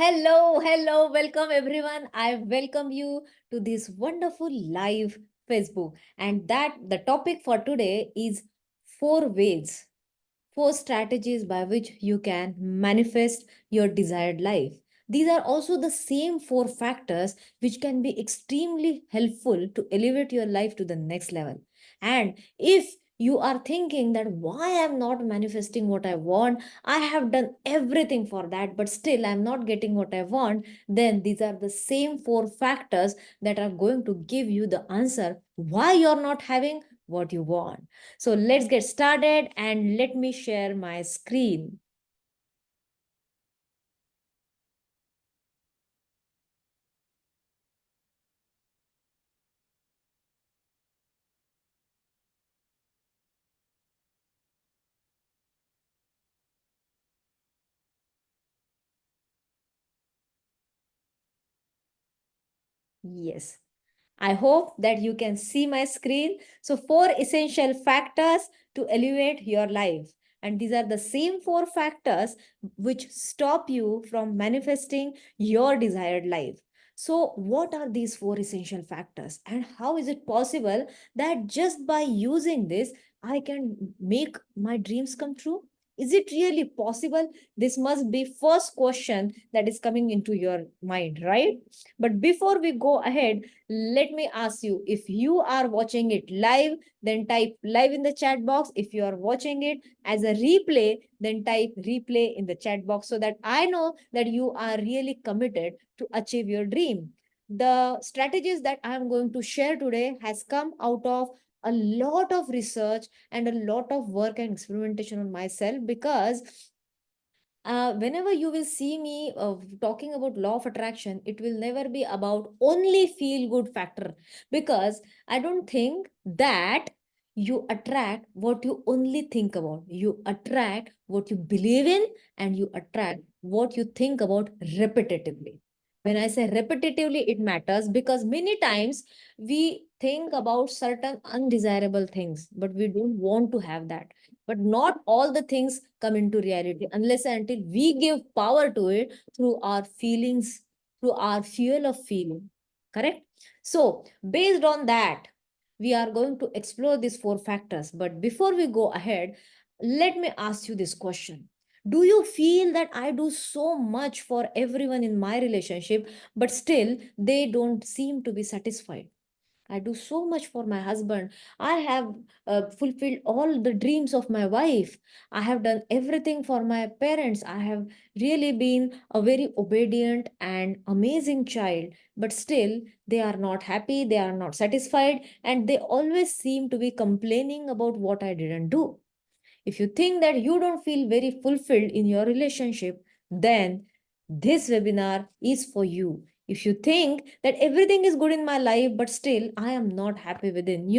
Hello, welcome everyone. I welcome you to this wonderful live Facebook. And that the topic for today is four ways, four strategies by which you can manifest your desired life. These are also the same four factors which can be extremely helpful to elevate your life to the next level. And if you are thinking that why I'm not manifesting what I want, I have done everything for that, but still I'm not getting what I want, then these are the same four factors that are going to give you the answer why you're not having what you want. So let's get started and let me share my screen. Yes. I hope that you can see my screen. So, four essential factors to elevate your life. And these are the same four factors which stop you from manifesting your desired life. So, what are these four essential factors? And how is it possible that just by using this, I can make my dreams come true? Is it really possible? This must be first question that is coming into your mind, right? But before we go ahead, let me ask you, if you are watching it live, then type live in the chat box. If you are watching it as a replay, then type replay in the chat box so that I know that you are really committed to achieve your dream. The strategies that I am going to share today has come out of a lot of research and a lot of work and experimentation on myself, because whenever you will see me talking about law of attraction, it will never be about only feel good factor, because I don't think that you attract what you only think about. You attract what you believe in, and you attract what you think about repetitively. When I say repetitively, it matters because many times we think about certain undesirable things, but we don't want to have that. But not all the things come into reality unless and until we give power to it through our feelings, through our fuel of feeling. Correct? So, based on that, we are going to explore these four factors. But before we go ahead, let me ask you this question. Do you feel that I do so much for everyone in my relationship, but still they don't seem to be satisfied? I do so much for my husband. I have fulfilled all the dreams of my wife. I have done everything for my parents. I have really been a very obedient and amazing child. But still, they are not happy, they are not satisfied, and they always seem to be complaining about what I didn't do. If you think that you don't feel very fulfilled in your relationship, then this webinar is for you. If you think that everything is good in my life, but still I am not happy within,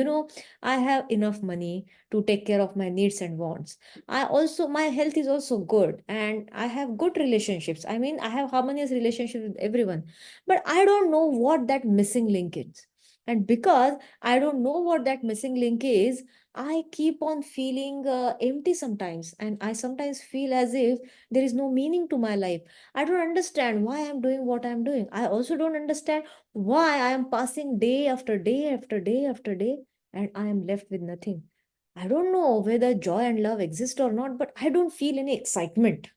I have enough money to take care of my needs and wants. My health is also good and I have good relationships. I mean, I have harmonious relationships with everyone, but I don't know what that missing link is. And because I don't know what that missing link is, I keep on feeling empty sometimes, and I sometimes feel as if there is no meaning to my life. I don't understand why I'm doing what I'm doing. I also don't understand why I am passing day after day after day after day, and I am left with nothing. I don't know whether joy and love exist or not, but I don't feel any excitement,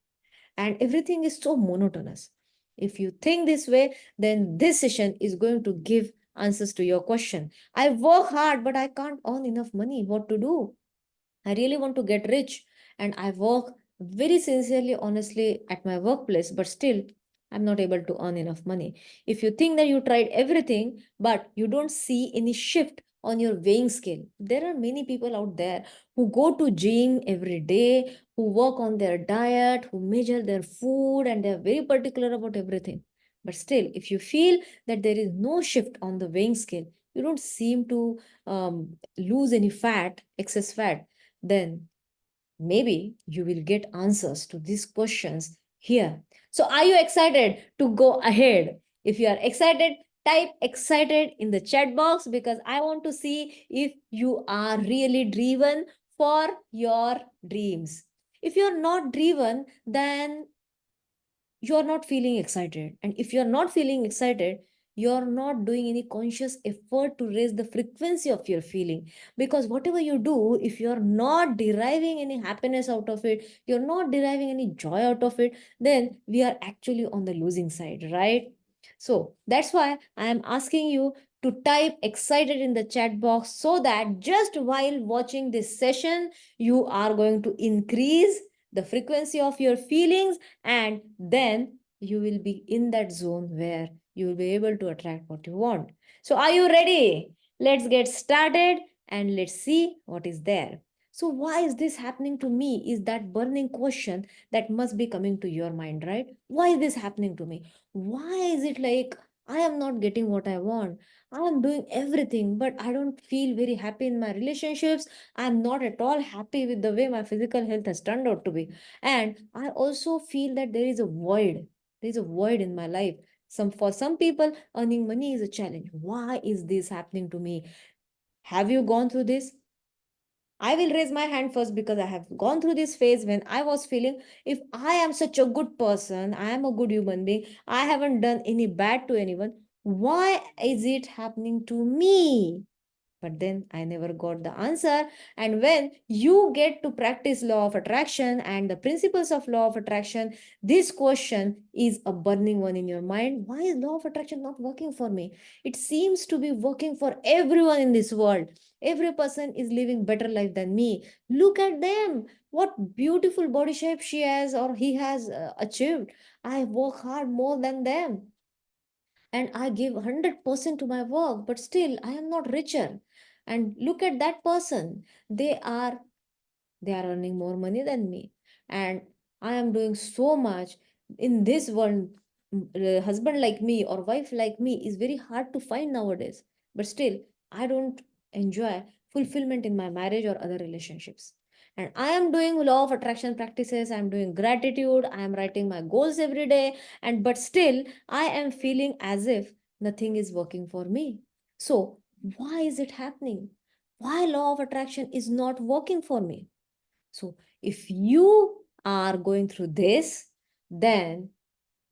and everything is so monotonous. If you think this way, then this session is going to give answers to your question. I work hard, but I can't earn enough money. What to do? I really want to get rich, and I work very sincerely, honestly at my workplace, but still I'm not able to earn enough money. If you think that you tried everything, but you don't see any shift on your weighing scale, there are many people out there who go to gym every day, who work on their diet, who measure their food, and they're very particular about everything. But still, if you feel that there is no shift on the weighing scale, you don't seem to lose any fat, excess fat, then maybe you will get answers to these questions here. So, are you excited to go ahead? If you are excited, type excited in the chat box because I want to see if you are really driven for your dreams. If you're not driven, then you're not feeling excited. And if you're not feeling excited, you're not doing any conscious effort to raise the frequency of your feeling. Because whatever you do, if you're not deriving any happiness out of it, you're not deriving any joy out of it, then we are actually on the losing side, right? So that's why I am asking you to type excited in the chat box, so that just while watching this session, you are going to increase the frequency of your feelings, and then you will be in that zone where you will be able to attract what you want. So are you ready? Let's get started and let's see what is there. So why is this happening to me is that burning question that must be coming to your mind, right? Why is this happening to me? Why is it like I am not getting what I want? I am doing everything, but I don't feel very happy in my relationships. I'm not at all happy with the way my physical health has turned out to be. And I also feel that there is a void. There is a void in my life. For some people, earning money is a challenge. Why is this happening to me? Have you gone through this? I will raise my hand first because I have gone through this phase when I was feeling, if I am such a good person, I am a good human being, I haven't done any bad to anyone, why is it happening to me? But then I never got the answer. And when you get to practice law of attraction and the principles of law of attraction, this question is a burning one in your mind. Why is law of attraction not working for me? It seems to be working for everyone in this world. Every person is living better life than me. Look at them. What beautiful body shape she has or he has achieved. I work hard more than them and I give 100% to my work, but still I am not richer. And look at that person. They are earning more money than me. And I am doing so much in this world. Husband like me or wife like me is very hard to find nowadays. But still, I don't enjoy fulfillment in my marriage or other relationships. And I am doing law of attraction practices. I'm doing gratitude. I am writing my goals every day. And but still, I am feeling as if nothing is working for me. So, why is it happening? Why law of attraction is not working for me? So, if you are going through this, then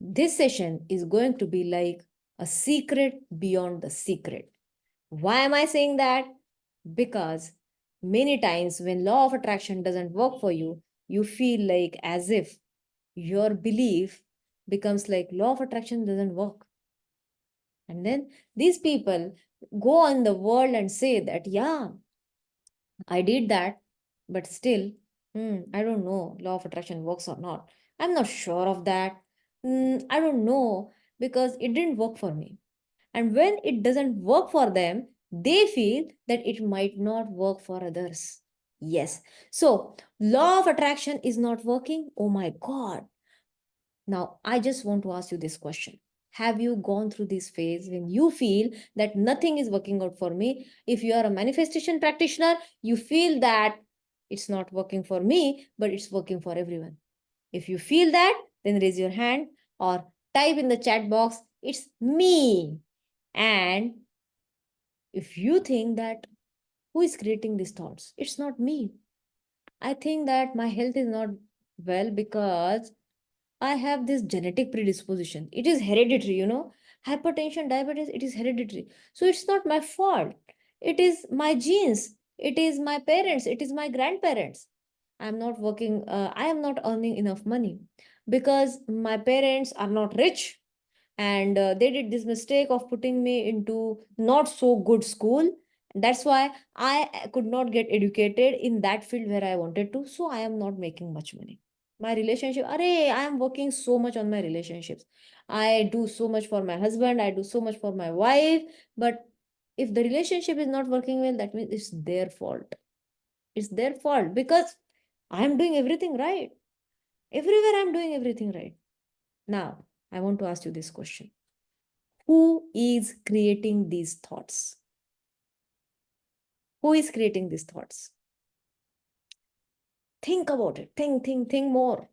this session is going to be like a secret beyond the secret. Why am I saying that? Because many times when law of attraction doesn't work for you, you feel like as if your belief becomes like law of attraction doesn't work. And then these people go on the world and say that, yeah, I did that, but still, I don't know law of attraction works or not. I'm not sure of that. I don't know because it didn't work for me. And when it doesn't work for them, they feel that it might not work for others. Yes. So, law of attraction is not working. Oh my God. Now, I just want to ask you this question. Have you gone through this phase when you feel that nothing is working out for me? If you are a manifestation practitioner, you feel that it's not working for me, but it's working for everyone. If you feel that, then raise your hand or type in the chat box, it's me. And if you think that who is creating these thoughts, it's not me. I think that my health is not well because I have this genetic predisposition. It is hereditary, Hypertension, diabetes, it is hereditary. So it's not my fault. It is my genes. It is my parents. It is my grandparents. I'm not working, I am not earning enough money because my parents are not rich and they did this mistake of putting me into not so good school. That's why I could not get educated in that field where I wanted to. So I am not making much money. My relationship, array, I am working so much on my relationships. I do so much for my husband, I do so much for my wife. But if the relationship is not working well, that means it's their fault. It's their fault because I'm doing everything right. Everywhere I'm doing everything right. Now, I want to ask you this question. Who is creating these thoughts? Who is creating these thoughts? Think about it. Think more.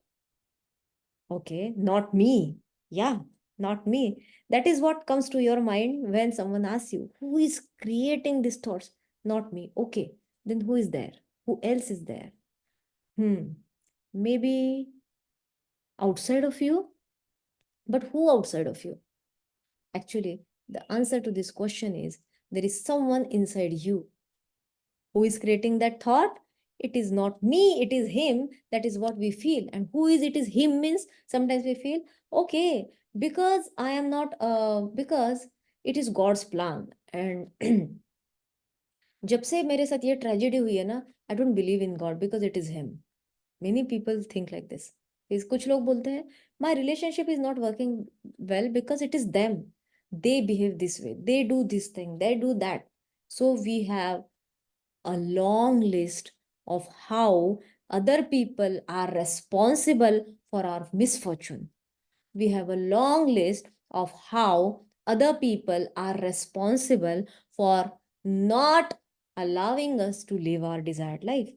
Okay, not me. Yeah, not me. That is what comes to your mind when someone asks you, who is creating these thoughts? Not me. Okay, then who is there? Who else is there? Maybe outside of you? But who outside of you? Actually, the answer to this question is there is someone inside you who is creating that thought. It is not me, it is him. That is what we feel. And who is it is him means sometimes we feel, okay, because I am not, because it is God's plan. And जब से मेरे साथ ये tragedy हुई है ना, I don't believe in God because it is him. Many people think like this. कुछ लोग बोलते हैं my relationship is not working well because it is them. They behave this way, they do this thing, they do that. So we have a long list of how other people are responsible for our misfortune. We have a long list of how other people are responsible for not allowing us to live our desired life.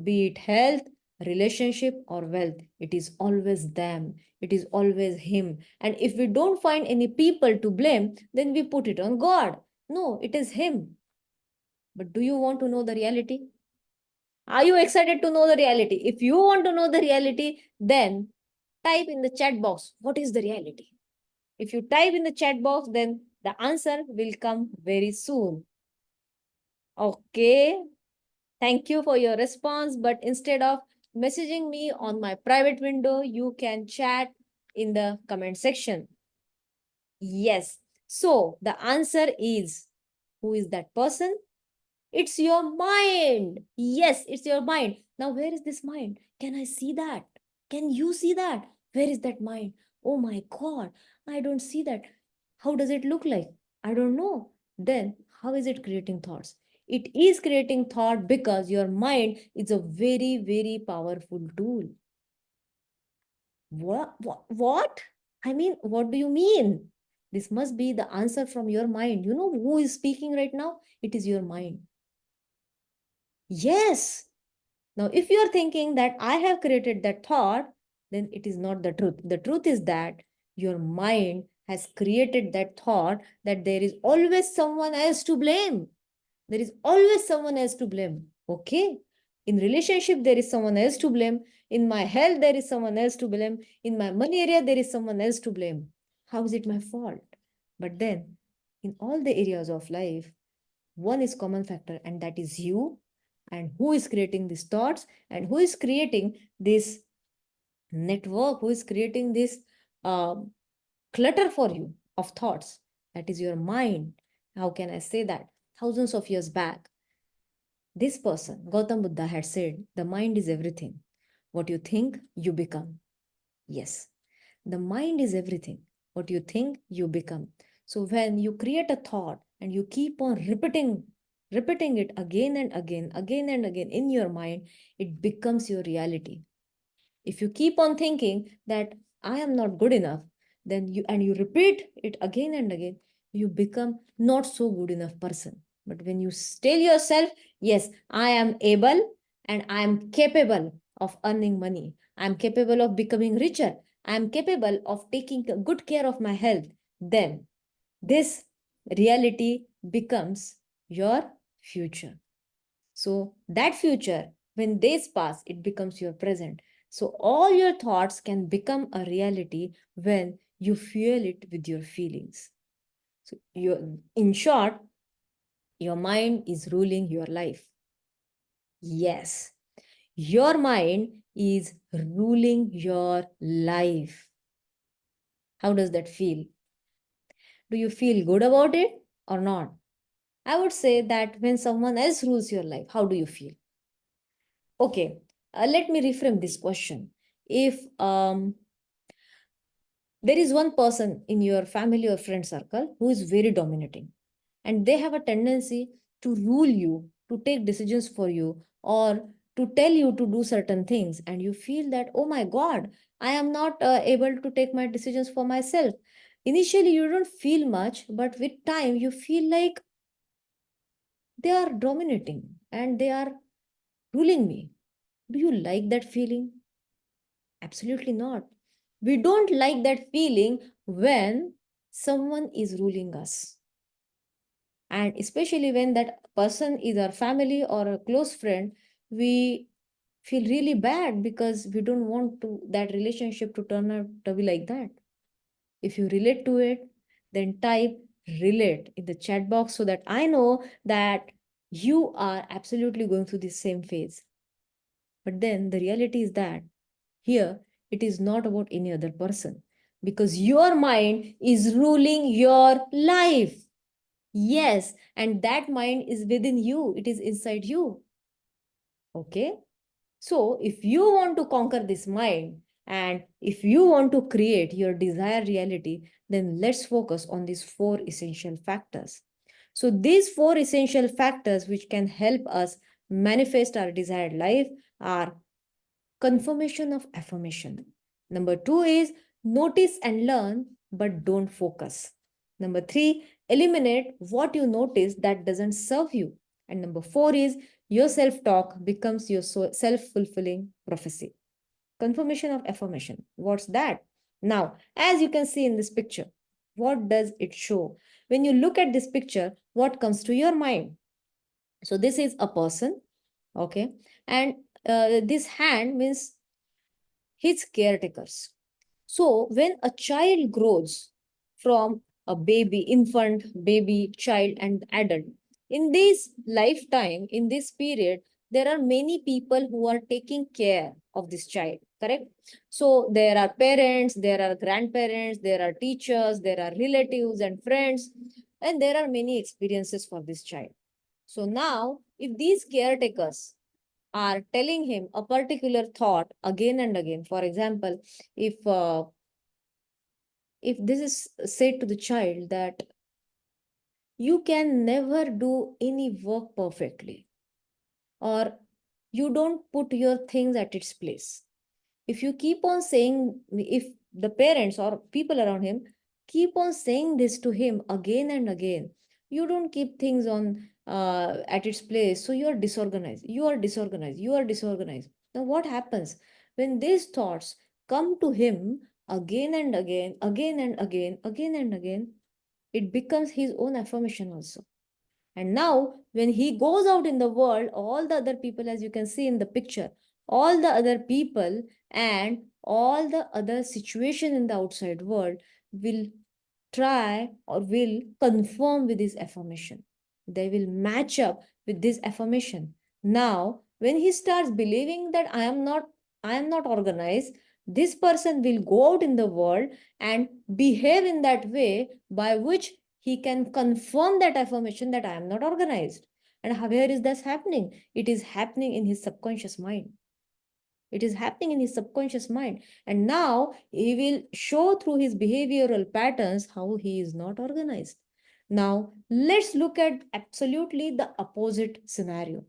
Be it health, relationship, or wealth, it is always them, it is always him. And if we don't find any people to blame, then we put it on God. No, it is him. But do you want to know the reality? Are you excited to know the reality? If you want to know the reality, then type in the chat box, what is the reality? If you type in the chat box, then the answer will come very soon. Okay. Thank you for your response. But instead of messaging me on my private window, you can chat in the comment section. Yes. So the answer is, who is that person? It's your mind. Yes, it's your mind. Now, where is this mind? Can I see that? Can you see that? Where is that mind? Oh my God, I don't see that. How does it look like? I don't know. Then, how is it creating thoughts? It is creating thought because your mind is a very, very powerful tool. What? I mean, what do you mean? This must be the answer from your mind. You know who is speaking right now? It is your mind. Yes. Now, if you are thinking that I have created that thought, then it is not the truth. The truth is that your mind has created that thought that there is always someone else to blame. There is always someone else to blame. Okay. In relationship, there is someone else to blame. In my health, there is someone else to blame. In my money area, there is someone else to blame. How is it my fault? But then, in all the areas of life, one is common factor, and that is you. And who is creating these thoughts, and who is creating this network, who is creating this uh, clutter for you of thoughts? That is your mind. How can I say that? Thousands of years back, this person, Gautam Buddha, had said, the mind is everything. What you think, you become. Yes, the mind is everything. What you think, you become. So when you create a thought and you keep on repeating it again and again and again in your mind, it becomes your reality. If you keep on thinking that I am not good enough, then you repeat it again and again, you become not so good enough person. But when you tell yourself, yes, I am able and I am capable of earning money, I am capable of becoming richer, I am capable of taking good care of my health, then this reality becomes your future. So that future, when days pass, it becomes your present. So all your thoughts can become a reality when you fuel it with your feelings. So in short, your mind is ruling your life. Yes, your mind is ruling your life. How does that feel? Do you feel good about it or not? I would say that when someone else rules your life, how do you feel? Okay, let me reframe this question. If there is one person in your family or friend circle who is very dominating, and they have a tendency to rule you, to take decisions for you, or to tell you to do certain things, and you feel that, oh my God, I am not able to take my decisions for myself. Initially, you don't feel much, but with time, you feel like they are dominating and they are ruling me. Do you like that feeling? Absolutely not. We don't like that feeling when someone is ruling us. And especially when that person is our family or a close friend, we feel really bad because we don't want to that relationship to turn out to be like that. If you relate to it, then type relate in the chat box so that I know that you are absolutely going through the same phase. But then the reality is that here it is not about any other person, because your mind is ruling your life. Yes, and that mind is within you, it is inside you. Okay? So, if you want to conquer this mind and if you want to create your desired reality, then let's focus on these four essential factors. So, these four essential factors which can help us manifest our desired life are confirmation of affirmation. Number two is notice and learn, but don't focus. Number three, eliminate what you notice that doesn't serve you. And number four is your self talk becomes your self fulfilling prophecy. Confirmation of affirmation. What's that? Now, as you can see in this picture, what does it show? When you look at this picture, what comes to your mind? So, this is a person, okay, and this hand means his caretakers. So, when a child grows from a baby, infant, baby, child, and adult, in this lifetime, in this period, there are many people who are taking care of this child, correct? So, there are parents, there are grandparents, there are teachers, there are relatives and friends, and there are many experiences for this child. So, now, if these caretakers are telling him a particular thought again and again, for example, if this is said to the child that you can never do any work perfectly, or you don't put your things at its place, if you keep on saying, if the parents or people around him keep on saying this to him again and again, you don't keep things on at its place, so you are disorganized, you are disorganized, you are disorganized. Now what happens when these thoughts come to him again and again, again and again, again and again? It becomes his own affirmation also. And now, when he goes out in the world, all the other people, as you can see in the picture, all the other people and all the other situation in the outside world will try or will confirm with this affirmation. They will match up with this affirmation. Now, when he starts believing that I am not organized, this person will go out in the world and behave in that way by which he can confirm that affirmation that I am not organized. And where is this happening? It is happening in his subconscious mind. It is happening in his subconscious mind. And now he will show through his behavioral patterns how he is not organized. Now, let's look at absolutely the opposite scenario.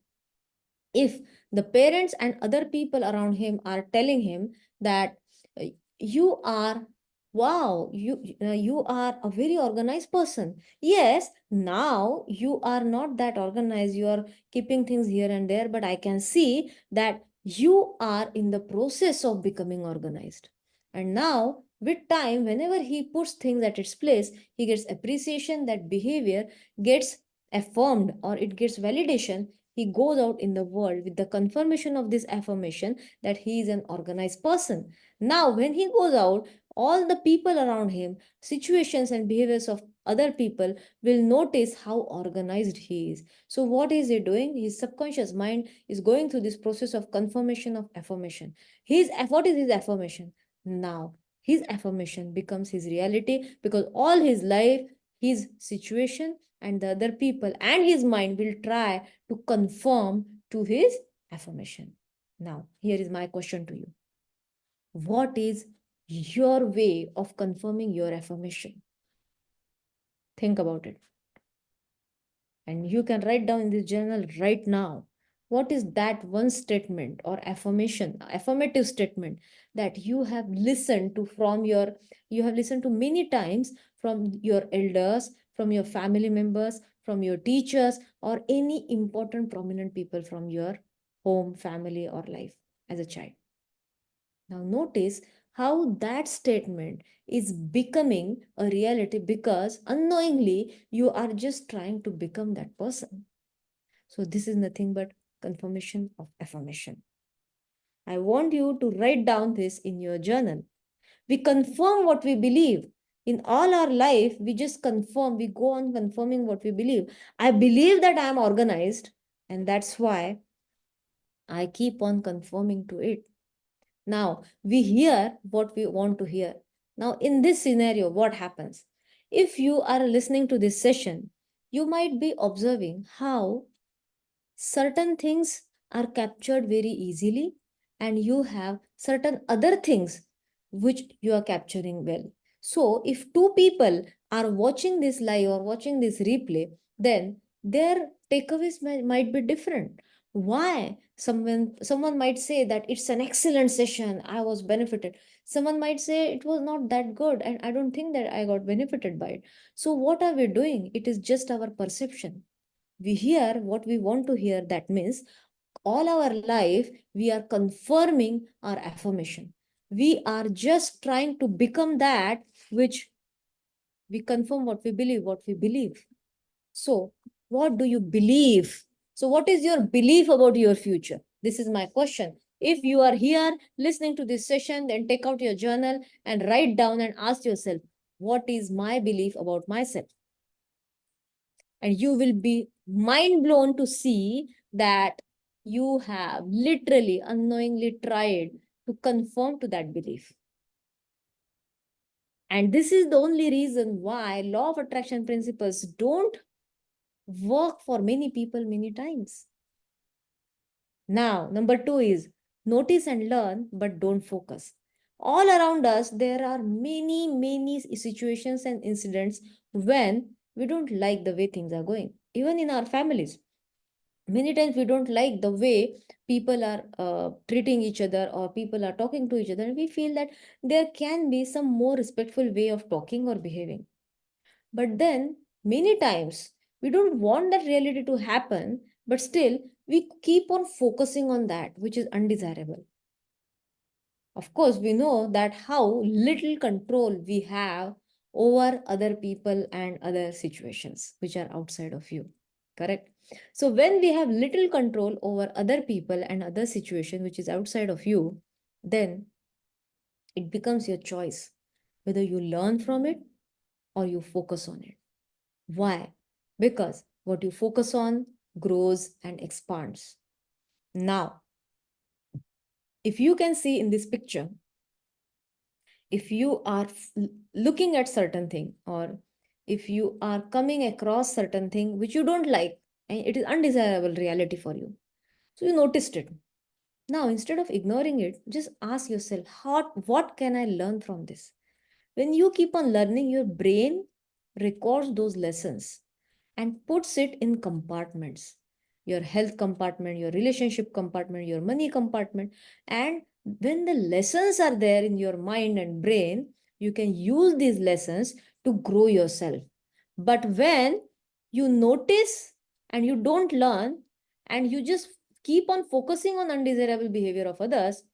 If the parents and other people around him are telling him that uh, you are wow, you are a very organized person. Yes, now you are not that organized, you are keeping things here and there, but I can see that you are in the process of becoming organized. And now with time, whenever he puts things at its place, he gets appreciation, that behavior gets affirmed or it gets validation. He goes out in the world with the confirmation of this affirmation that he is an organized person. Now, when he goes out, all the people around him, situations and behaviors of other people will notice how organized he is. So, what is he doing? His subconscious mind is going through this process of confirmation of affirmation. What is his affirmation? Now, his affirmation becomes his reality, because all his life, his situation, and the other people and his mind will try to conform to his affirmation. Now, here is my question to you. What is your way of confirming your affirmation? Think about it. And you can write down in this journal right now. What is that one statement or affirmation, affirmative statement that you have listened to many times from your elders, from your family members, from your teachers, or any important prominent people from your home, family, or life as a child? Now, notice how that statement is becoming a reality, because unknowingly you are just trying to become that person. So, this is nothing but confirmation of affirmation. I want you to write down this in your journal. We confirm what we believe. In all our life, we just confirm, we go on confirming what we believe. I believe that I am organized, and that's why I keep on confirming to it. Now, we hear what we want to hear. Now, in this scenario, what happens? If you are listening to this session, you might be observing how certain things are captured very easily, and you have certain other things which you are capturing well. So, if two people are watching this live or watching this replay, then their takeaways might be different. Why? Someone might say that it's an excellent session, I was benefited. Someone might say it was not that good and I don't think that I got benefited by it. So what are we doing? It is just our perception. We hear what we want to hear. That means all our life we are confirming our affirmation. We are just trying to become that which we confirm what we believe. So what do you believe? So what is your belief about your future? This is my question. If you are here listening to this session, then take out your journal and write down and ask yourself, what is my belief about myself? And you will be mind blown to see that you have literally unknowingly tried to conform to that belief. And this is the only reason why law of attraction principles don't work for many people many times. Now, number 2 is notice and learn, but don't focus. All around us, there are many situations and incidents when we don't like the way things are going. Even in our families, many times we don't like the way people are treating each other or people are talking to each other, and we feel that there can be some more respectful way of talking or behaving. But then many times we don't want that reality to happen, but still we keep on focusing on that which is undesirable. Of course, we know that how little control we have over other people and other situations which are outside of you. Correct? So when we have little control over other people and other situation which is outside of you, then it becomes your choice whether you learn from it or you focus on it. Why? Because what you focus on grows and expands. Now, if you can see in this picture, if you are looking at certain thing, or if you are coming across certain thing which you don't like and it is undesirable reality for you, so you noticed it. Now, instead of ignoring it, just ask yourself, what can I learn from this? When you keep on learning, your brain records those lessons and puts it in compartments: your health compartment, your relationship compartment, your money compartment. And when the lessons are there in your mind and brain, you can use these lessons to grow yourself. But when you notice and you don't learn, and you just keep on focusing on undesirable behavior of others,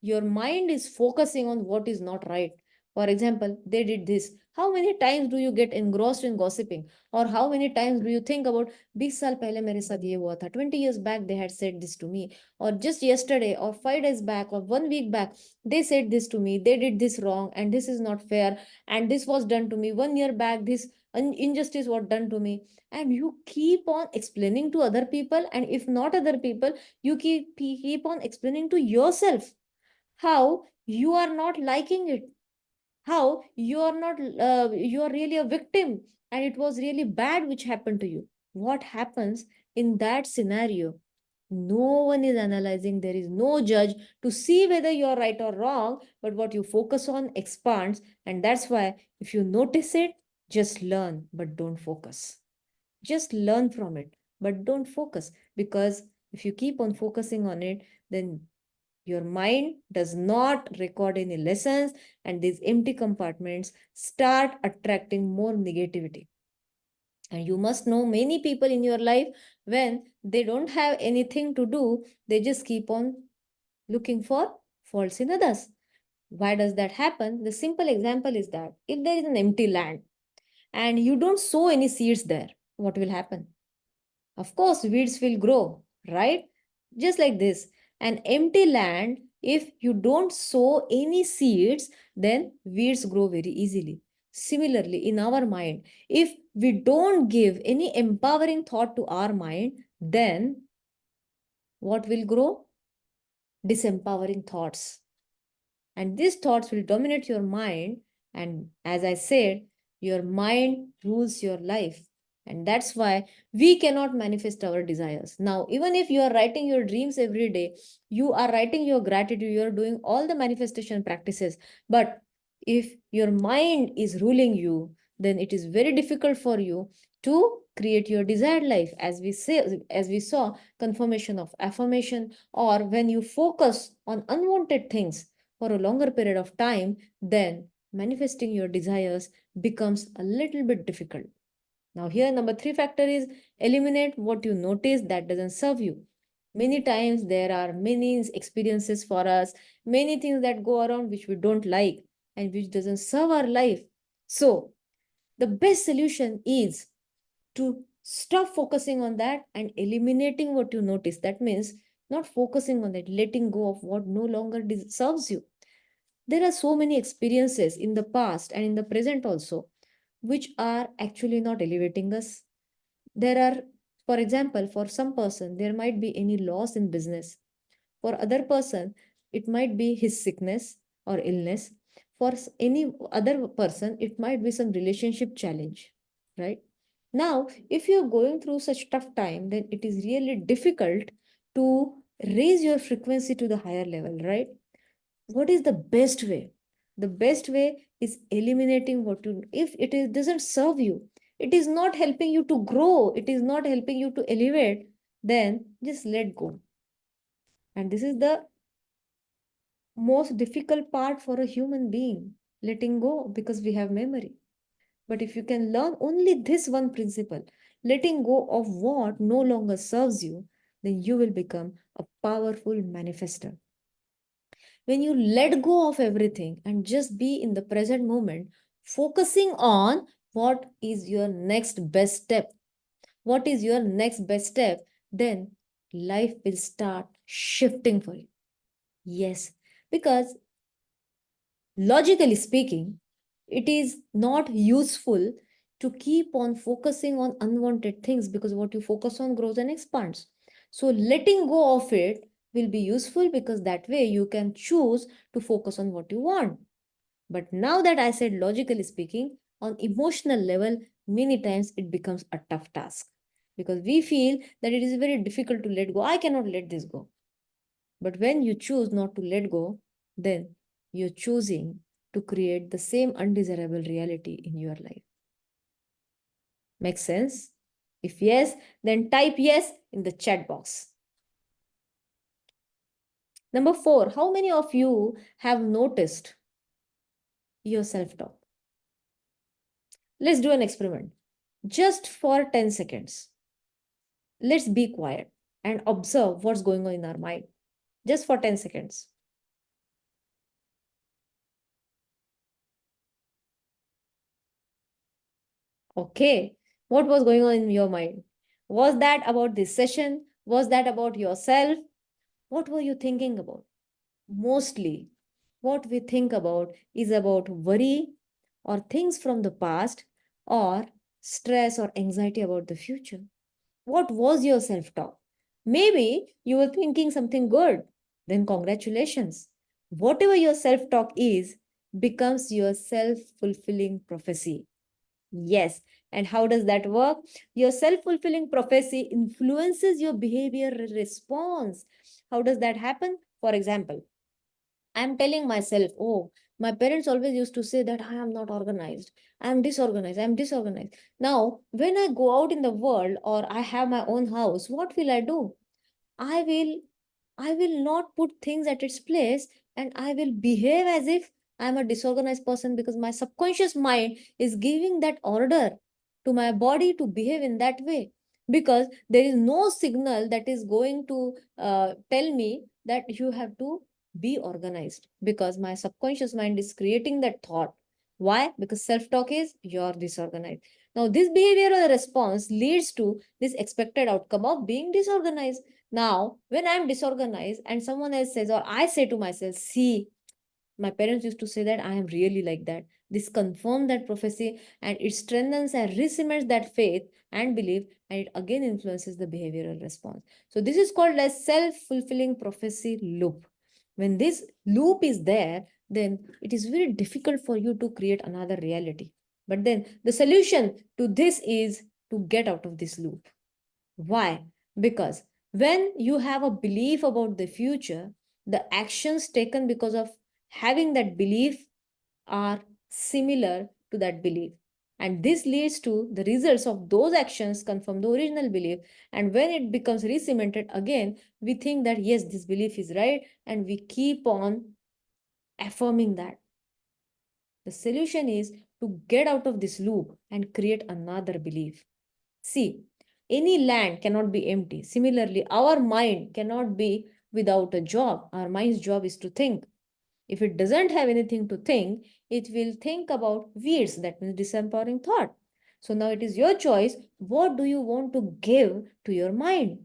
your mind is focusing on what is not right. For example, they did this. How many times do you get engrossed in gossiping? Or how many times do you think about 20 साल पहले मेरे साथ ये हुआ था, 20 years back they had said this to me, or just yesterday or 5 days back or 1 week back they said this to me, they did this wrong and this is not fair, and this was done to me 1 year back, this injustice was done to me. And you keep on explaining to other people, and if not other people, you keep on explaining to yourself how you are not liking it, how you are not you are really a victim and it was really bad which happened to you. What happens in that scenario? No one is analyzing, there is no judge to see whether you are right or wrong, but what you focus on expands. And that's why if you notice it, just learn but don't focus. Just learn from it but don't focus, because if you keep on focusing on it, then your mind does not record any lessons, and these empty compartments start attracting more negativity. And you must know many people in your life, when they don't have anything to do, they just keep on looking for faults in others. Why does that happen? The simple example is that if there is an empty land and you don't sow any seeds there, what will happen? Of course, weeds will grow, right? Just like this. An empty land, if you don't sow any seeds, then weeds grow very easily. Similarly, in our mind, if we don't give any empowering thought to our mind, then what will grow? Disempowering thoughts. And these thoughts will dominate your mind. And as I said, your mind rules your life. And that's why we cannot manifest our desires. Now, even if you are writing your dreams every day, you are writing your gratitude, you are doing all the manifestation practices. But if your mind is ruling you, then it is very difficult for you to create your desired life. As we saw, confirmation of affirmation, or when you focus on unwanted things for a longer period of time, then manifesting your desires becomes a little bit difficult. Now, here, number three factor is eliminate what you notice that doesn't serve you. Many times there are many experiences for us, many things that go around which we don't like and which doesn't serve our life. So, the best solution is to stop focusing on that and eliminating what you notice. That means not focusing on it, letting go of what no longer serves you. There are so many experiences in the past and in the present also, which are actually not elevating us. There are, for example, for some person, there might be any loss in business. For other person, it might be his sickness or illness. For any other person, it might be some relationship challenge, right? Now, if you're going through such tough time, then it is really difficult to raise your frequency to the higher level, right? What is the best way? The best way is eliminating what you, if it is, doesn't serve you, it is not helping you to grow, it is not helping you to elevate, then just let go. And this is the most difficult part for a human being, letting go, because we have memory. But if you can learn only this one principle, letting go of what no longer serves you, then you will become a powerful manifester. When you let go of everything and just be in the present moment, focusing on what is your next best step, what is your next best step, then life will start shifting for you. Yes, because logically speaking, it is not useful to keep on focusing on unwanted things, because what you focus on grows and expands. So letting go of it will be useful, because that way you can choose to focus on what you want. But now that I said logically speaking, on emotional level, many times it becomes a tough task, because we feel that it is very difficult to let go. I cannot let this go. But when you choose not to let go, then you're choosing to create the same undesirable reality in your life. Makes sense? If yes, then type yes in the chat box. Number 4, how many of you have noticed your self-talk? Let's do an experiment. Just for 10 seconds. Let's be quiet and observe what's going on in our mind. Just for 10 seconds. Okay. What was going on in your mind? Was that about this session? Was that about yourself? What were you thinking about? Mostly, what we think about is about worry or things from the past, or stress or anxiety about the future. What was your self talk? Maybe you were thinking something good. Then, congratulations. Whatever your self talk is becomes your self fulfilling prophecy. Yes. And how does that work? Your self fulfilling prophecy influences your behavior response. How does that happen? For example, I'm telling myself, oh, my parents always used to say that I am not organized. I'm disorganized. I'm disorganized. Now, when I go out in the world or I have my own house, what will I do? I will I will not put things at its place, and I will behave as if I'm a disorganized person, because my subconscious mind is giving that order to my body to behave in that way, because there is no signal that is going to tell me that you have to be organized, because my subconscious mind is creating that thought. Why? Because self-talk is you're disorganized. Now, this behavioral response leads to this expected outcome of being disorganized. Now, when I'm disorganized and someone else says, or I say to myself, see, my parents used to say that I am really like that. This confirms that prophecy, and it strengthens and re-cements that faith and belief, and it again influences the behavioral response. So this is called as self-fulfilling prophecy loop. When this loop is there, then it is very difficult for you to create another reality. But then the solution to this is to get out of this loop. Why? Because when you have a belief about the future, the actions taken because of having that belief are similar to that belief. And this leads to the results of those actions confirm the original belief. And when it becomes re-cemented again, we think that yes, this belief is right, and we keep on affirming that. The solution is to get out of this loop and create another belief. See, any land cannot be empty. Similarly, our mind cannot be without a job. Our mind's job is to think. If it doesn't have anything to think, it will think about weeds, that means disempowering thought. So now it is your choice. What do you want to give to your mind?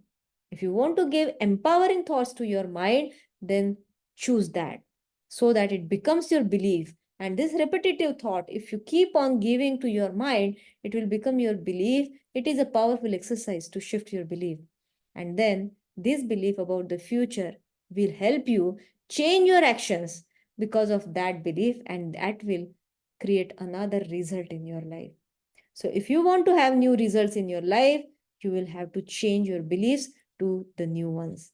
If you want to give empowering thoughts to your mind, then choose that so that it becomes your belief. And this repetitive thought, if you keep on giving to your mind, it will become your belief. It is a powerful exercise to shift your belief. And then this belief about the future will help you change your actions because of that belief, and that will create another result in your life. So if you want to have new results in your life, you will have to change your beliefs to the new ones.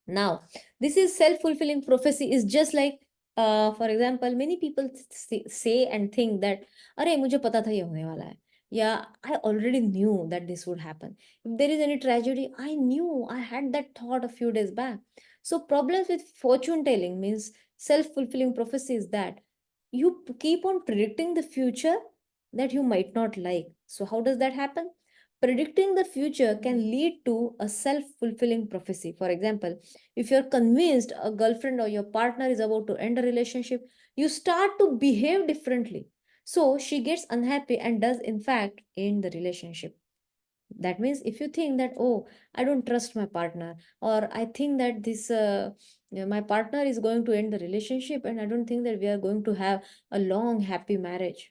Now, this is self-fulfilling prophecy is just like, for example, many people say and think that, अरे मुझे पता था ये होने वाला है, yeah, I already knew that this would happen. If there is any tragedy, I knew, I had that thought a few days back. So problems with fortune telling means self-fulfilling prophecy is that you keep on predicting the future that you might not like. So how does that happen? Predicting the future can lead to a self-fulfilling prophecy. For example, if you're convinced a girlfriend or your partner is about to end a relationship, you start to behave differently. So she gets unhappy and does, in fact, end the relationship. That means if you think that, oh, I don't trust my partner, or I think that my partner is going to end the relationship, and I don't think that we are going to have a long, happy marriage.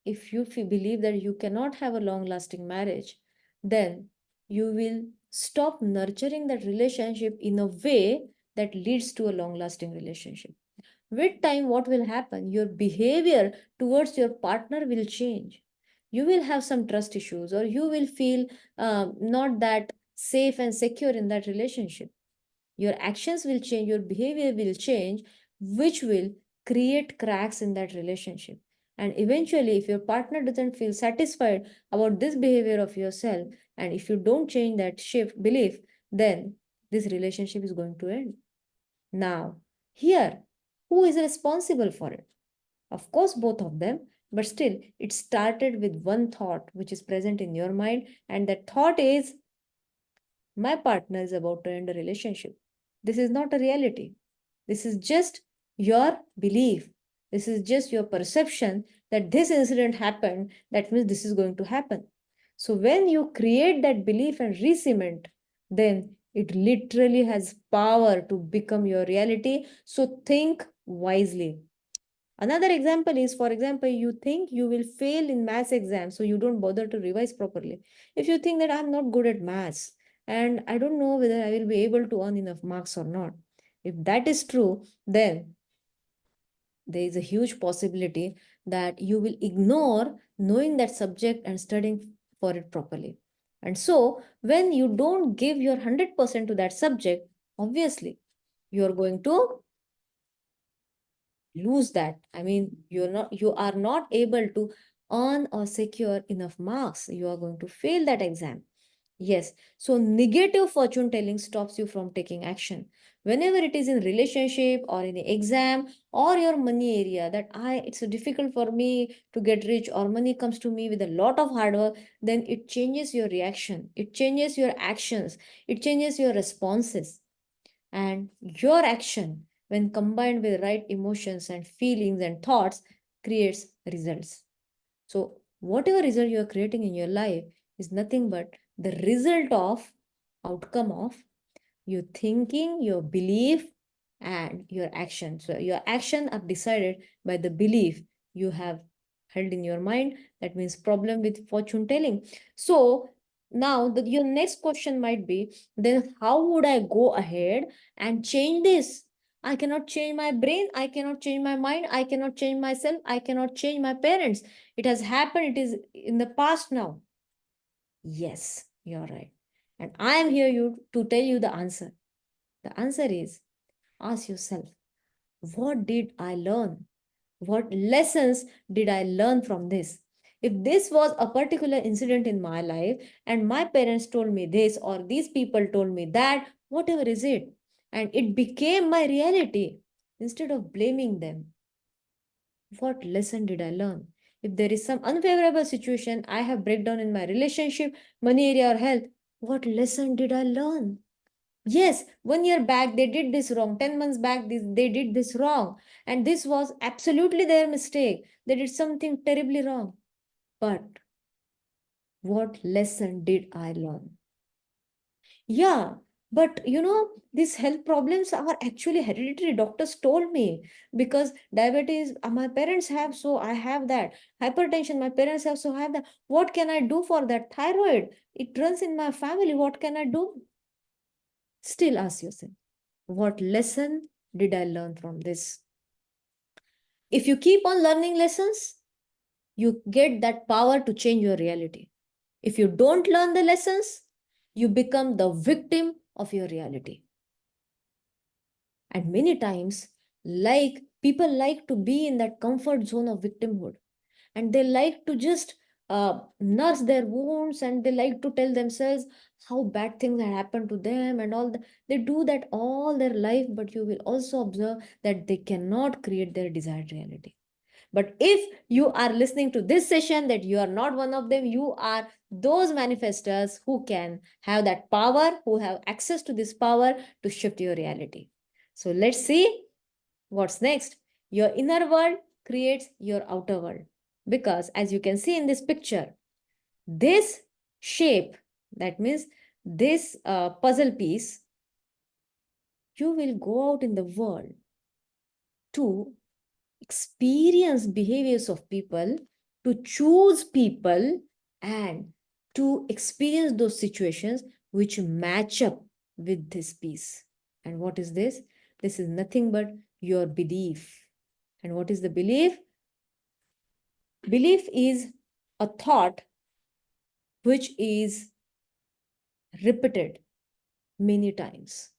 If you believe that you cannot have a long lasting marriage, then you will stop nurturing that relationship in a way that leads to a long lasting relationship. With time, what will happen? Your behavior towards your partner will change. You will have some trust issues, or you will feel not that safe and secure in that relationship. Your actions will change, your behavior will change, which will create cracks in that relationship. And eventually, if your partner doesn't feel satisfied about this behavior of yourself, and if you don't change that shift belief, then this relationship is going to end. Now, here, who is responsible for it? Of course, both of them, but still, it started with one thought which is present in your mind, and that thought is, my partner is about to end a relationship. This is not a reality. This is just your belief. This is just your perception that this incident happened. That means this is going to happen. So when you create that belief and re-cement, then it literally has power to become your reality. So think wisely. Another example is, for example, you think you will fail in maths exam, so you don't bother to revise properly. If you think that I'm not good at maths and I don't know whether I will be able to earn enough marks or not, if that is true, then there is a huge possibility that you will ignore knowing that subject and studying for it properly. And so, when you don't give your 100% to that subject, obviously, you are going to lose that. I mean, you are not able to earn or secure enough marks. You are going to fail that exam. Yes. So negative fortune telling stops you from taking action. Whenever it is in relationship or in the exam or your money area, that it's difficult for me to get rich, or money comes to me with a lot of hard work, then it changes your reaction. It changes your actions. It changes your responses. And your action, when combined with right emotions and feelings and thoughts, creates results. So whatever result you are creating in your life is nothing but the result of outcome of your thinking, your belief, and your action. So your action are decided by the belief you have held in your mind. That means problem with fortune telling. So now your next question might be, then how would I go ahead and change this? I cannot change my brain. I cannot change my mind. I cannot change myself. I cannot change my parents. It has happened. It is in the past now. Yes, you're right. And I am here to tell you the answer. The answer is, ask yourself, what did I learn? What lessons did I learn from this? If this was a particular incident in my life and my parents told me this or these people told me that, whatever is it, and it became my reality, instead of blaming them, what lesson did I learn? If there is some unfavorable situation, I have breakdown in my relationship, money area or health, what lesson did I learn? Yes, 1 year back they did this wrong. 10 months back they did this wrong. And this was absolutely their mistake. They did something terribly wrong. But what lesson did I learn? Yeah, but these health problems are actually hereditary. Doctors told me, because diabetes, my parents have, so I have that. Hypertension, my parents have, so I have that. What can I do for that? Thyroid, it runs in my family. What can I do? Still ask yourself, what lesson did I learn from this? If you keep on learning lessons, you get that power to change your reality. If you don't learn the lessons, you become the victim of your reality. And many times, like people like to be in that comfort zone of victimhood, and they like to just nurse their wounds, and they like to tell themselves how bad things have happened to them and all that. They do that all their life, but you will also observe that they cannot create their desired reality. But if you are listening to this session, that you are not one of them, you are those manifestors who can have that power, who have access to this power to shift your reality. So let's see what's next. Your inner world creates your outer world. Because as you can see in this picture, this shape, that means this puzzle piece, you will go out in the world to experience behaviors of people, to choose people, and to experience those situations which match up with this piece. And what is this? This is nothing but your belief. And what is the belief? Belief is a thought which is repeated many times.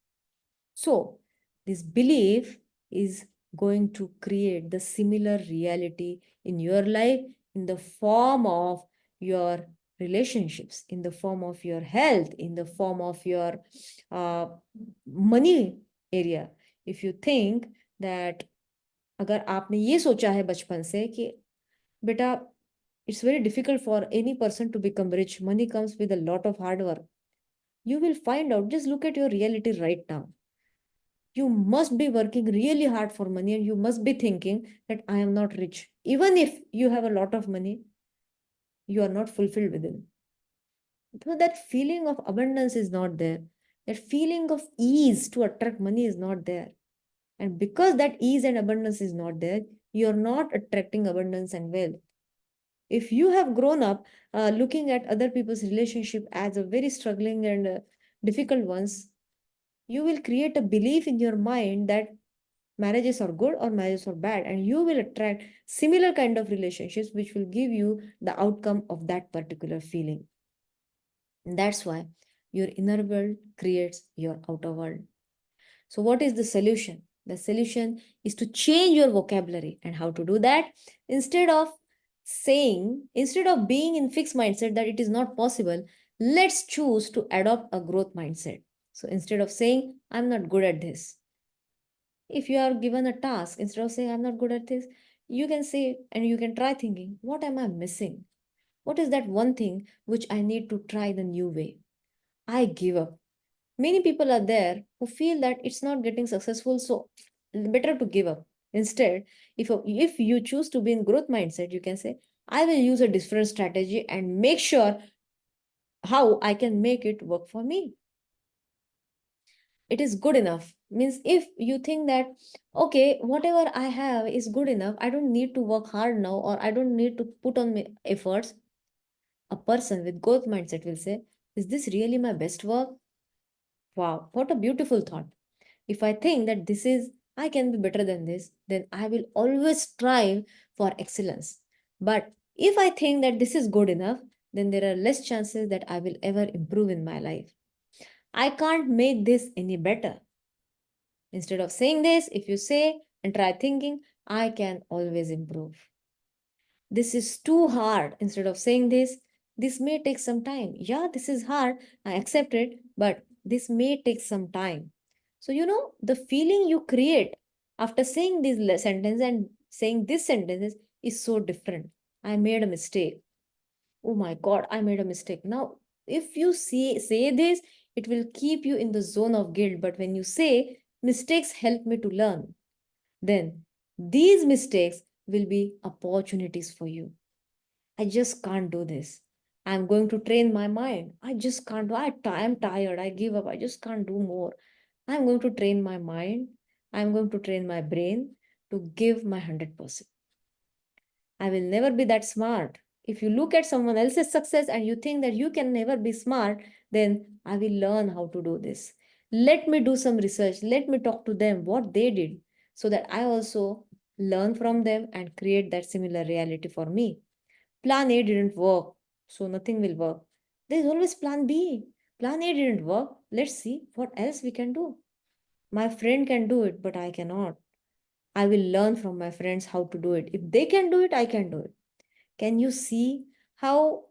So, this belief is going to create the similar reality in your life in the form of your relationships, in the form of your health, in the form of your money area. If you think that अगर आपने ये सोचा है बचपन से कि बेटा it's very difficult for any person to become rich, money comes with a lot of hard work, you will find out, just look at your reality right now. You must be working really hard for money, and you must be thinking that I am not rich. Even if you have a lot of money, you are not fulfilled within. So that feeling of abundance is not there. That feeling of ease to attract money is not there. And because that ease and abundance is not there, you are not attracting abundance and wealth. If you have grown up looking at other people's relationship as a very struggling and difficult ones, you will create a belief in your mind that marriages are good or marriages are bad, and you will attract similar kind of relationships which will give you the outcome of that particular feeling. And that's why your inner world creates your outer world. So what is the solution? The solution is to change your vocabulary. And how to do that? Instead of being in fixed mindset that it is not possible, let's choose to adopt a growth mindset. So instead of saying I'm not good at this, if you are given a task, instead of saying I'm not good at this, you can say, and you can try thinking, what am I missing? What is that one thing which I need to try the new way? I give up. Many people are there who feel that it's not getting successful, so better to give up. Instead, if you choose to be in growth mindset, you can say, I will use a different strategy and make sure how I can make it work for me. It is good enough Means if you think that, okay, whatever I have is good enough, I don't need to work hard now, or I don't need to put on my efforts, a person with growth mindset will say, is this really my best work? Wow, what a beautiful thought. If I think that this is, I can be better than this, then I will always strive for excellence. But if I think that this is good enough, then there are less chances that I will ever improve in my life. I can't make this any better. Instead of saying this, if you say and try thinking, I can always improve. This is too hard. Instead of saying this may take some time. Yeah, this is hard. I accept it, but this may take some time. So, the feeling you create after saying this sentence and saying this sentence is so different. I made a mistake. Oh my God, I made a mistake. Now, if you say this, it will keep you in the zone of guilt. But when you say, mistakes help me to learn, then these mistakes will be opportunities for you. I just can't do this. I'm going to train my mind. I just can't do. I'm tired. I give up. I just can't do more. I'm going to train my mind. I'm going to train my brain to give my 100%. I will never be that smart. If you look at someone else's success and you think that you can never be smart, then I will learn how to do this. Let me do some research. Let me talk to them what they did so that I also learn from them and create that similar reality for me. Plan A didn't work, so nothing will work. There's always plan B. Plan A didn't work. Let's see what else we can do. My friend can do it, but I cannot. I will learn from my friends how to do it. If they can do it, I can do it. Can you see how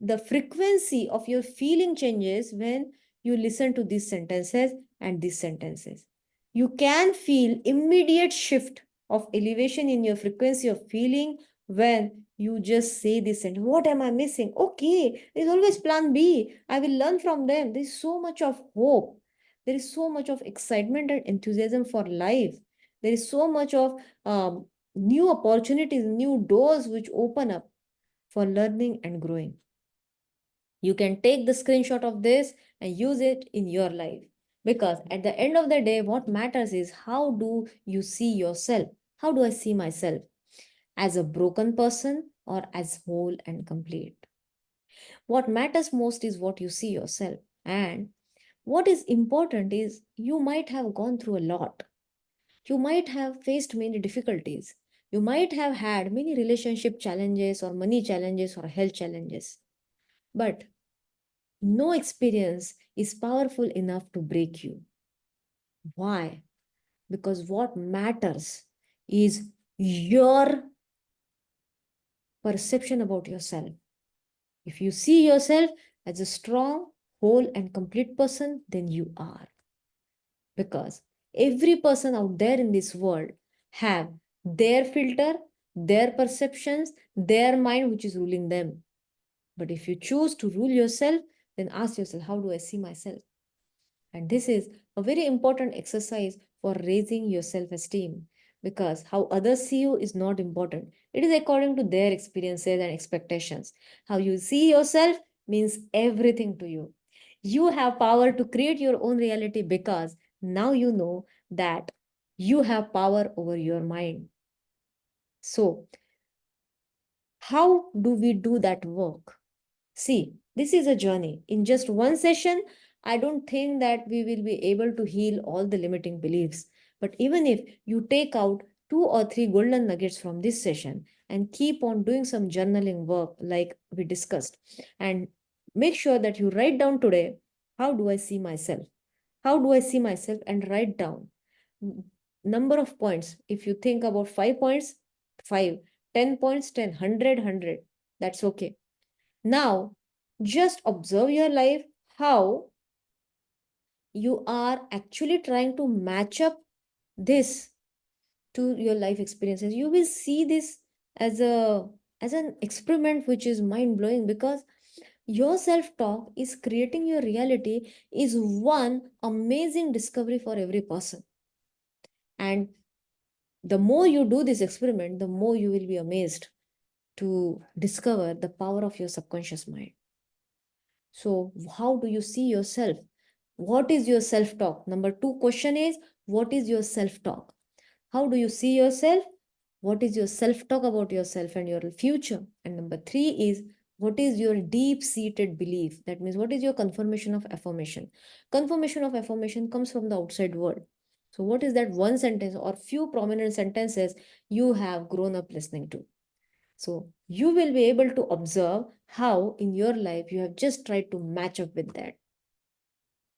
the frequency of your feeling changes when you listen to these sentences and these sentences? You can feel immediate shift of elevation in your frequency of feeling when you just say this and what am I missing? Okay, there's always plan B. I will learn from them. There's so much of hope. There is so much of excitement and enthusiasm for life. There is so much of new opportunities, new doors which open up for learning and growing. You can take the screenshot of this and use it in your life. Because at the end of the day, what matters is how do you see yourself? How do I see myself? As a broken person or as whole and complete? What matters most is what you see yourself. And what is important is you might have gone through a lot. You might have faced many difficulties. You might have had many relationship challenges or money challenges or health challenges. But no experience is powerful enough to break you. Why? Because what matters is your perception about yourself. If you see yourself as a strong, whole, and complete person, then you are. Because every person out there in this world have their filter, their perceptions, their mind which is ruling them. But if you choose to rule yourself, then ask yourself, how do I see myself? And this is a very important exercise for raising your self esteem, because how others see you is not important. It is according to their experiences and expectations. How you see yourself means everything to you. You have power to create your own reality because now you know that you have power over your mind. So, how do we do that work? See, this is a journey. In just one session, I don't think that we will be able to heal all the limiting beliefs. But even if you take out 2 or 3 golden nuggets from this session and keep on doing some journaling work like we discussed, and make sure that you write down today, how do I see myself? How do I see myself? And write down number of points. If you think about 5 points, 5, 10 points, 10, 100, that's okay. Now, just observe your life, how you are actually trying to match up this to your life experiences. You will see this as an experiment which is mind blowing, because your self talk is creating your reality is one amazing discovery for every person. And the more you do this experiment, the more you will be amazed to discover the power of your subconscious mind. So, how do you see yourself? What is your self-talk? Number two question is, what is your self-talk? How do you see yourself? What is your self-talk about yourself and your future? And number three is, what is your deep-seated belief? That means, what is your confirmation of affirmation? Confirmation of affirmation comes from the outside world. So what is that one sentence or few prominent sentences you have grown up listening to? So you will be able to observe how in your life you have just tried to match up with that.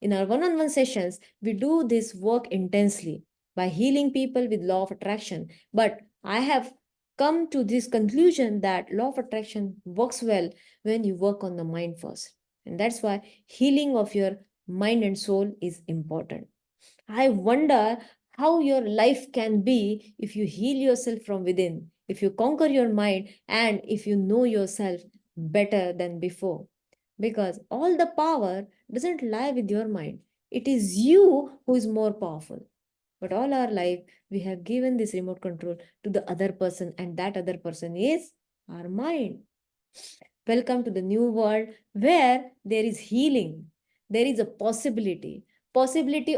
In our one-on-one sessions, we do this work intensely by healing people with law of attraction. But I have come to this conclusion that law of attraction works well when you work on the mind first. And that's why healing of your mind and soul is important. I wonder how your life can be if you heal yourself from within, if you conquer your mind, and if you know yourself better than before. Because all the power doesn't lie with your mind, it is you who is more powerful. But all our life, we have given this remote control to the other person, and that other person is our mind. Welcome to the new world where there is healing, there is a possibility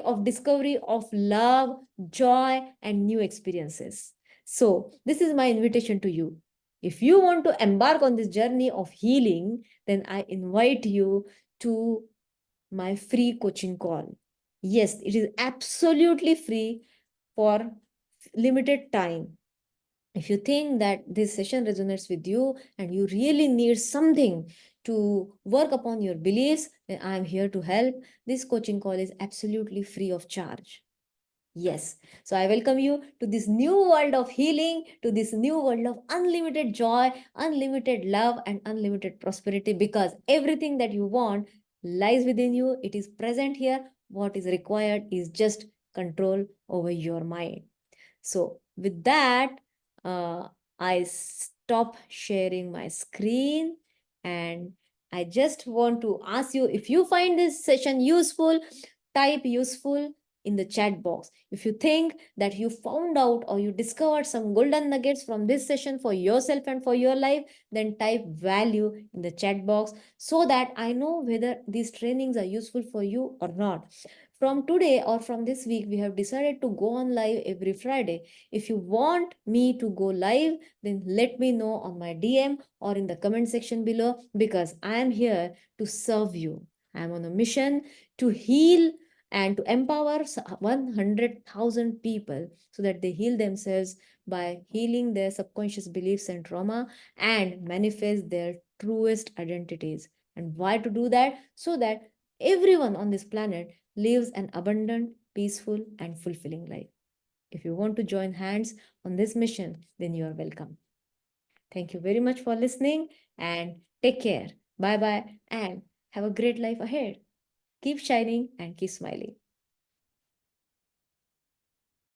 of discovery of love, joy, and new experiences. So, this is my invitation to you. If you want to embark on this journey of healing, then I invite you to my free coaching call. Yes, it is absolutely free for limited time. If you think that this session resonates with you and you really need something to work upon your beliefs, then I am here to help. This coaching call is absolutely free of charge. Yes. So I welcome you to this new world of healing, to this new world of unlimited joy, unlimited love, and unlimited prosperity, because everything that you want lies within you. It is present here. What is required is just control over your mind. So with that, uh, I stop sharing my screen, and I just want to ask you, if you find this session useful, type useful in the chat box. If you think that you found out or you discovered some golden nuggets from this session for yourself and for your life, then type value in the chat box so that I know whether these trainings are useful for you or not. From today or from this week, we have decided to go on live every Friday. If you want me to go live, then let me know on my DM or in the comment section below, because I am here to serve you. I am on a mission to heal and to empower 100,000 people so that they heal themselves by healing their subconscious beliefs and trauma and manifest their truest identities. And why to do that? So that everyone on this planet lives an abundant, peaceful, and fulfilling life. If you want to join hands on this mission, then you are welcome. Thank you very much for listening and take care. Bye bye and have a great life ahead. Keep shining and keep smiling.